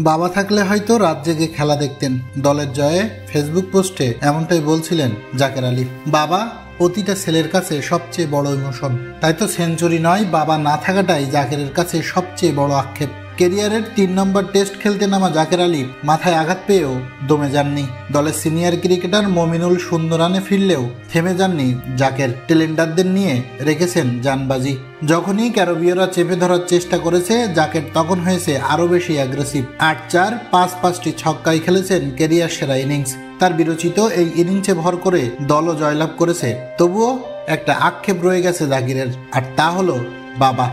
বাবা থাকলে হয়তো রাত জেগে খেলা দেখতেন। দলের জয়ে ফেসবুক পোস্টে এমনটাই বলছিলেন জাকের আলী। বাবা প্রতিটা ছেলের কাছে সবচেয়ে বড় ইমোশন, তাই তো সেঞ্চুরি নয়, বাবা না থাকাটাই জাকেরের কাছে সবচেয়ে বড় আক্ষেপ। ক্যারিয়ারের ৩ নম্বর টেস্ট খেলতে নামা জাকের আলী মাথায় আঘাত পেয়েও দমে যাননি। দলের সিনিয়র ক্রিকেটার মমিনুল শূন্য রানে ফিরলেও থেমে যাননি জাকের। টেলেন্ডারদের নিয়ে রেখেছেন জানবাজি। যখনই ক্যারোবিয়রা চেপে ধরার চেষ্টা করেছে জাকের, তখন হয়েছে আরও বেশি অ্যাগ্রেসিভ। ৮-৪, ৫-৫টি ছক্কায় খেলেছেন ক্যারিয়ার সেরা ইনিংস। তার বিরচিত এই ইনিংসে ভর করে দলও জয়লাভ করেছে। তবুও একটা আক্ষেপ রয়ে গেছে জাকিরের, আর তা হলো বাবা।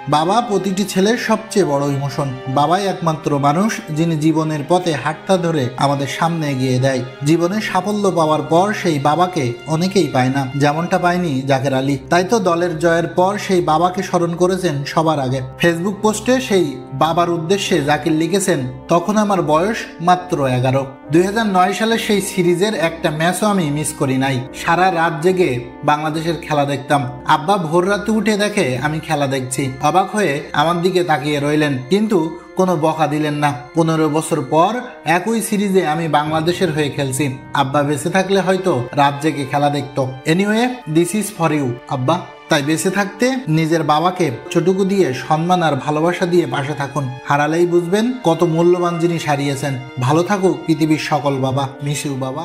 বাবা প্রতিটি ছেলের সবচেয়ে বড় ইমোশন। বাবাই একমাত্র মানুষ যিনি জীবনের পথে হাতটা ধরে আমাদের সামনে এগিয়ে দেয়। জীবনে সাফল্য পাওয়ার পর সেই বাবাকে অনেকেই পায় না, যেমনটা পায়নি জাকের আলী। তাই তো দলের জয়ের পর সেই বাবাকে স্মরণ করেছেন সবার আগে। ফেসবুক পোস্টে সেই বাবার উদ্দেশ্যে জাকির লিখেছেন, তখন আমার বয়স মাত্র 11। 2009 সালের সেই সিরিজের একটা ম্যাচও আমি মিস করি নাই। সারা রাত জেগে বাংলাদেশের খেলা দেখতাম। আব্বা ভোর রাতে উঠে দেখে আমি খেলা দেখছি, অবাক হয়ে আমার দিকে তাকিয়ে রইলেন, কিন্তু কোনো বকা দিলেন না। 15 বছর পর একই সিরিজে আমি বাংলাদেশের হয়ে খেলছি। আব্বা বেঁচে থাকলে হয়তো রাত জেগে খেলা দেখতো। Anyway, this is for you আব্বা। তাই বেঁচে থাকতে নিজের বাবাকে ছোটুকু দিয়ে সম্মান আর ভালোবাসা দিয়ে পাশে থাকুন। হারালেই বুঝবেন কত মূল্যবান জিনিস হারিয়েছেন। ভালো থাকুক পৃথিবীর সকল বাবা। মিস ইউ বাবা।